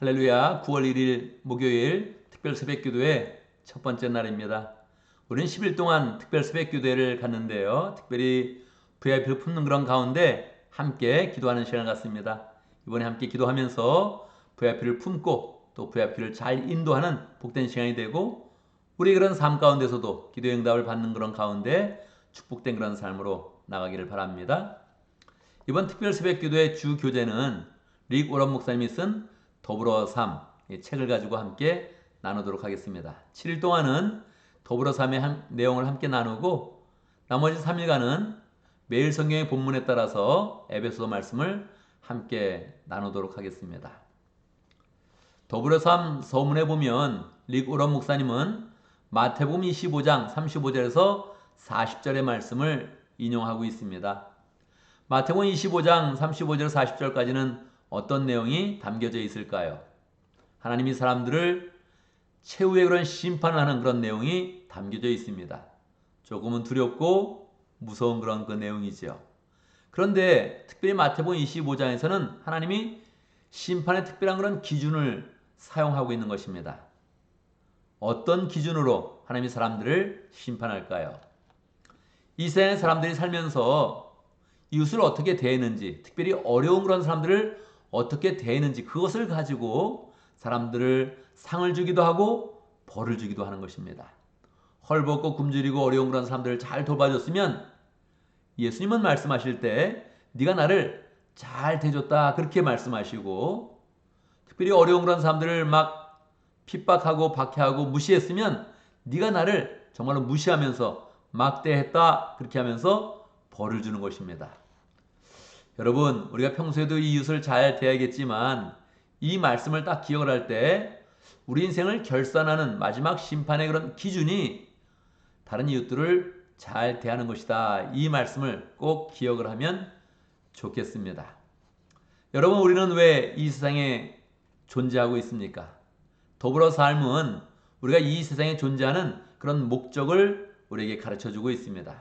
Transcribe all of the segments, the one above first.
할렐루야. 9월 1일 목요일 특별 새벽기도의 첫 번째 날입니다. 우리는 10일 동안 특별 새벽기도회를 갔는데요. 특별히 VIP를 품는 그런 가운데 함께 기도하는 시간을 갖습니다. 이번에 함께 기도하면서 VIP를 품고 또 VIP를 잘 인도하는 복된 시간이 되고 우리 그런 삶 가운데서도 기도 응답을 받는 그런 가운데 축복된 그런 삶으로 나가기를 바랍니다. 이번 특별 새벽기도의 주 교재는 릭 오런 목사님이 쓴 더불어 삶, 이 책을 가지고 함께 나누도록 하겠습니다. 7일 동안은 더불어 삶의 내용을 함께 나누고 나머지 3일간은 매일 성경의 본문에 따라서 에베소서 말씀을 함께 나누도록 하겠습니다. 더불어 삶 서문에 보면 릭 오런 목사님은 마태복음 25장 35절에서 40절의 말씀을 인용하고 있습니다. 마태복음 25장 35절 40절까지는 어떤 내용이 담겨져 있을까요? 하나님이 사람들을 최후의 그런 심판을 하는 그런 내용이 담겨져 있습니다. 조금은 두렵고 무서운 그런 그 내용이죠. 그런데 특별히 마태복음 25장에서는 하나님이 심판의 특별한 그런 기준을 사용하고 있는 것입니다. 어떤 기준으로 하나님이 사람들을 심판할까요? 이 세상의 사람들이 살면서 이웃을 어떻게 대했는지, 특별히 어려운 그런 사람들을 어떻게 대했는지 그것을 가지고 사람들을 상을 주기도 하고 벌을 주기도 하는 것입니다. 헐벗고 굶주리고 어려운 그런 사람들을 잘 돌봐줬으면 예수님은 말씀하실 때 네가 나를 잘 대줬다 그렇게 말씀하시고 특별히 어려운 그런 사람들을 막 핍박하고 박해하고 무시했으면 네가 나를 정말로 무시하면서 막대했다 그렇게 하면서 벌을 주는 것입니다. 여러분, 우리가 평소에도 이 이웃을 잘 대하겠지만 이 말씀을 딱 기억을 할 때 우리 인생을 결산하는 마지막 심판의 그런 기준이 다른 이웃들을 잘 대하는 것이다. 이 말씀을 꼭 기억을 하면 좋겠습니다. 여러분, 우리는 왜 이 세상에 존재하고 있습니까? 더불어 삶은 우리가 이 세상에 존재하는 그런 목적을 우리에게 가르쳐주고 있습니다.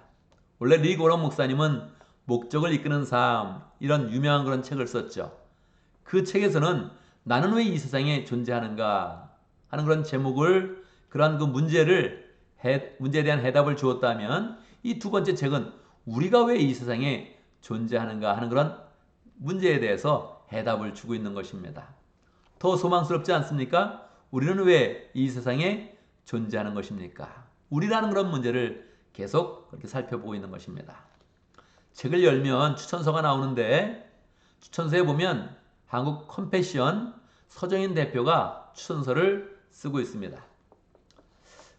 원래 릭 오런 목사님은 목적을 이끄는 삶 이런 유명한 그런 책을 썼죠. 그 책에서는 나는 왜 이 세상에 존재하는가 하는 그런 제목을 그러한 그 문제에 대한 해답을 주었다면 이 두 번째 책은 우리가 왜 이 세상에 존재하는가 하는 그런 문제에 대해서 해답을 주고 있는 것입니다. 더 소망스럽지 않습니까? 우리는 왜 이 세상에 존재하는 것입니까? 우리라는 그런 문제를 계속 그렇게 살펴보고 있는 것입니다. 책을 열면 추천서가 나오는데 추천서에 보면 한국 컴패션 서정인 대표가 추천서를 쓰고 있습니다.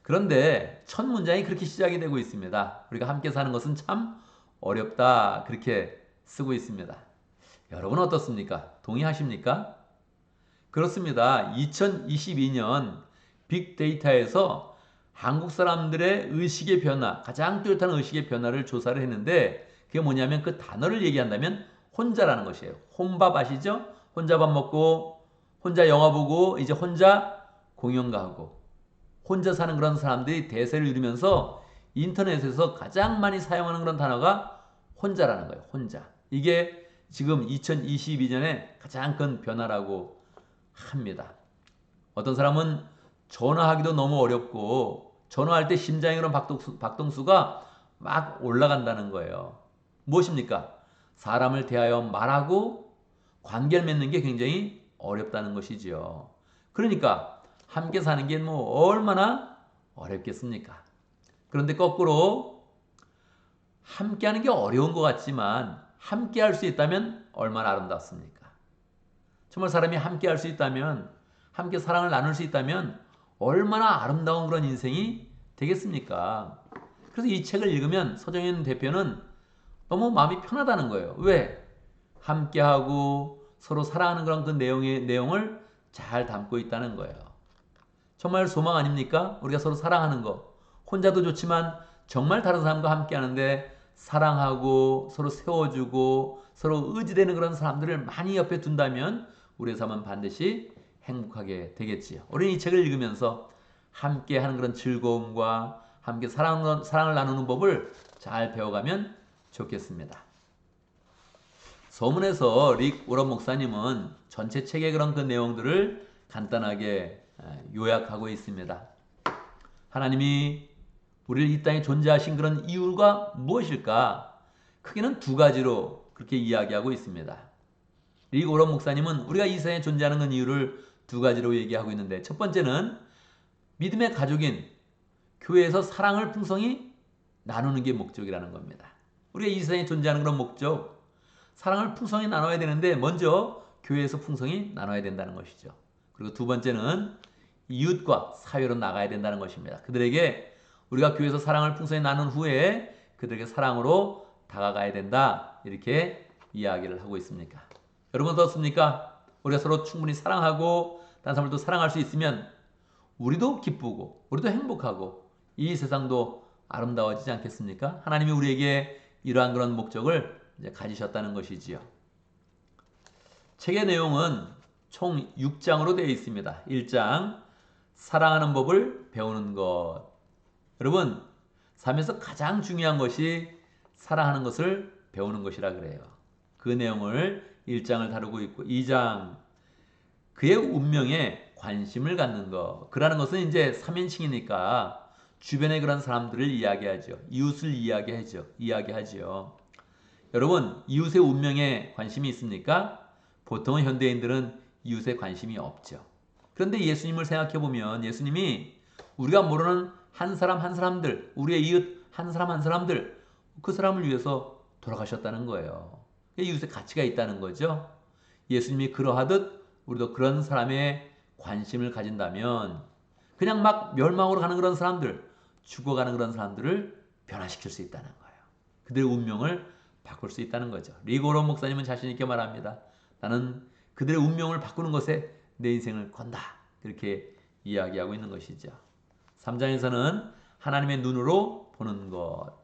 그런데 첫 문장이 그렇게 시작이 되고 있습니다. 우리가 함께 사는 것은 참 어렵다 그렇게 쓰고 있습니다. 여러분 어떻습니까? 동의하십니까? 그렇습니다. 2022년 빅데이터에서 한국 사람들의 의식의 변화, 가장 뚜렷한 의식의 변화를 조사를 했는데 그게 뭐냐면 그 단어를 얘기한다면 혼자라는 것이에요. 혼밥 아시죠? 혼자 밥 먹고 혼자 영화 보고 이제 혼자 공연가하고 혼자 사는 그런 사람들이 대세를 이루면서 인터넷에서 가장 많이 사용하는 그런 단어가 혼자라는 거예요. 혼자. 이게 지금 2022년에 가장 큰 변화라고 합니다. 어떤 사람은 전화하기도 너무 어렵고 전화할 때 심장의 그런 박동수가 막 올라간다는 거예요. 무엇입니까? 사람을 대하여 말하고 관계를 맺는 게 굉장히 어렵다는 것이지요. 그러니까 함께 사는 게 뭐 얼마나 어렵겠습니까? 그런데 거꾸로 함께 하는 게 어려운 것 같지만 함께 할 수 있다면 얼마나 아름답습니까? 정말 사람이 함께 할 수 있다면 함께 사랑을 나눌 수 있다면 얼마나 아름다운 그런 인생이 되겠습니까? 그래서 이 책을 읽으면 서정현 대표는 너무 마음이 편하다는 거예요. 왜? 함께하고 서로 사랑하는 그런 그 내용을 잘 담고 있다는 거예요. 정말 소망 아닙니까? 우리가 서로 사랑하는 거. 혼자도 좋지만 정말 다른 사람과 함께 하는데 사랑하고 서로 세워주고 서로 의지되는 그런 사람들을 많이 옆에 둔다면 우리의 삶은 반드시 행복하게 되겠지요. 우리는 이 책을 읽으면서 함께 하는 그런 즐거움과 함께 사랑을 나누는 법을 잘 배워가면 좋겠습니다. 서문에서 릭 오런 목사님은 전체 책의 그런 그 내용들을 간단하게 요약하고 있습니다. 하나님이 우리를 이 땅에 존재하신 그런 이유가 무엇일까? 크게는 두 가지로 그렇게 이야기하고 있습니다. 리고런 목사님은 우리가 이 세상에 존재하는 이유를 두 가지로 얘기하고 있는데, 첫 번째는 믿음의 가족인 교회에서 사랑을 풍성히 나누는 게 목적이라는 겁니다. 우리가 이 세상에 존재하는 그런 목적, 사랑을 풍성히 나눠야 되는데 먼저 교회에서 풍성히 나눠야 된다는 것이죠. 그리고 두 번째는 이웃과 사회로 나가야 된다는 것입니다. 그들에게 우리가 교회에서 사랑을 풍성히 나눈 후에 그들에게 사랑으로 다가가야 된다, 이렇게 이야기를 하고 있습니까? 여러분 어떻습니까? 우리가 서로 충분히 사랑하고 다른 사람을 또 사랑할 수 있으면 우리도 기쁘고 우리도 행복하고 이 세상도 아름다워지지 않겠습니까? 하나님이 우리에게 이러한 그런 목적을 이제 가지셨다는 것이지요. 책의 내용은 총 6장으로 되어 있습니다. 1장, 사랑하는 법을 배우는 것. 여러분, 삶에서 가장 중요한 것이 사랑하는 것을 배우는 것이라 그래요. 그 내용을 1장을 다루고 있고, 2장, 그의 운명에 관심을 갖는 것. 그라는 것은 이제 3인칭이니까 주변의 그런 사람들을 이야기하죠. 이웃을 이야기하죠. 여러분, 이웃의 운명에 관심이 있습니까? 보통은 현대인들은 이웃에 관심이 없죠. 그런데 예수님을 생각해 보면 예수님이 우리가 모르는 한 사람들, 우리의 이웃 한 사람들, 그 사람을 위해서 돌아가셨다는 거예요. 이웃의 가치가 있다는 거죠. 예수님이 그러하듯 우리도 그런 사람의 관심을 가진다면 그냥 막 멸망으로 가는 그런 사람들, 죽어가는 그런 사람들을 변화시킬 수 있다는 거예요. 그들의 운명을 바꿀 수 있다는 거죠. 리고로 목사님은 자신 있게 말합니다. 나는 그들의 운명을 바꾸는 것에 내 인생을 건다, 그렇게 이야기하고 있는 것이죠. 3장에서는 하나님의 눈으로 보는 것.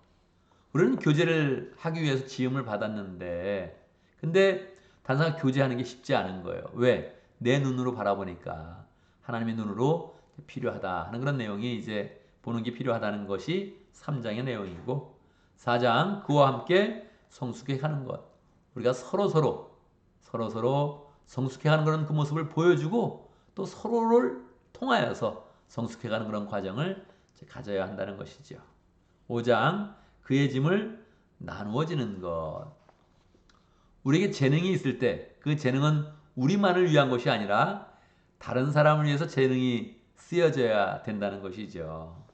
우리는 교제를 하기 위해서 지음을 받았는데, 근데 단순히 교제하는 게 쉽지 않은 거예요. 왜? 내 눈으로 바라보니까 하나님의 눈으로 필요하다 하는 그런 내용이 이제 보는 게 필요하다는 것이 3장의 내용이고, 4장, 그와 함께 성숙해가는 것. 우리가 서로 성숙해가는 그런 그 모습을 보여주고 또 서로를 통하여서 성숙해가는 그런 과정을 가져야 한다는 것이죠. 5장, 그의 짐을 나누어지는 것. 우리에게 재능이 있을 때 그 재능은 우리만을 위한 것이 아니라 다른 사람을 위해서 재능이 쓰여져야 된다는 것이죠.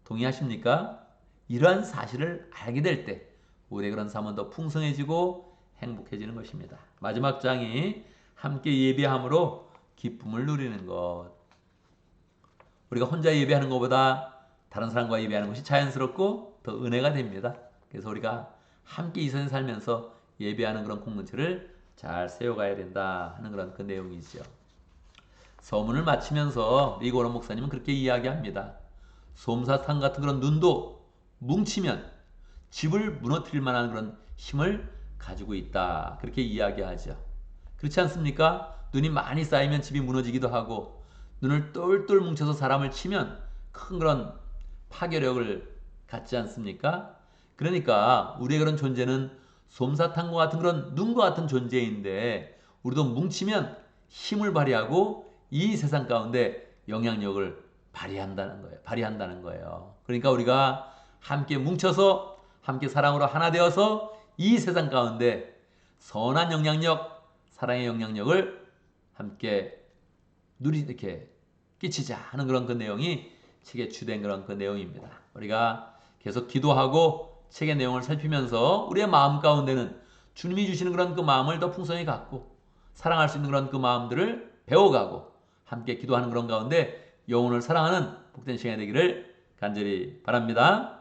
동의하십니까? 이러한 사실을 알게 될 때 우리의 그런 삶은 더 풍성해지고 행복해지는 것입니다. 마지막 장이 함께 예배함으로 기쁨을 누리는 것. 우리가 혼자 예배하는 것보다 다른 사람과 예배하는 것이 자연스럽고 더 은혜가 됩니다. 그래서 우리가 함께 이 세상에 살면서 예배하는 그런 공동체를 잘 세워가야 된다 하는 그런 그 내용이죠. 서문을 마치면서 리고런 목사님은 그렇게 이야기합니다. 솜사탕 같은 그런 눈도 뭉치면 집을 무너뜨릴 만한 그런 힘을 가지고 있다, 그렇게 이야기하죠. 그렇지 않습니까? 눈이 많이 쌓이면 집이 무너지기도 하고, 눈을 똘똘 뭉쳐서 사람을 치면 큰 그런 파괴력을 갖지 않습니까? 그러니까 우리의 그런 존재는 솜사탕과 같은 그런 눈과 같은 존재인데, 우리도 뭉치면 힘을 발휘하고 이 세상 가운데 영향력을 발휘한다는 거예요. 그러니까 우리가 함께 뭉쳐서 함께 사랑으로 하나 되어서 이 세상 가운데 선한 영향력, 사랑의 영향력을 함께 이렇게 끼치자 하는 그런 그 내용이 책에 주된 그런 그 내용입니다. 우리가 계속 기도하고 책의 내용을 살피면서 우리의 마음 가운데는 주님이 주시는 그런 그 마음을 더 풍성히 갖고 사랑할 수 있는 그런 그 마음들을 배워가고 함께 기도하는 그런 가운데 영혼을 사랑하는 복된 시간이 되기를 간절히 바랍니다.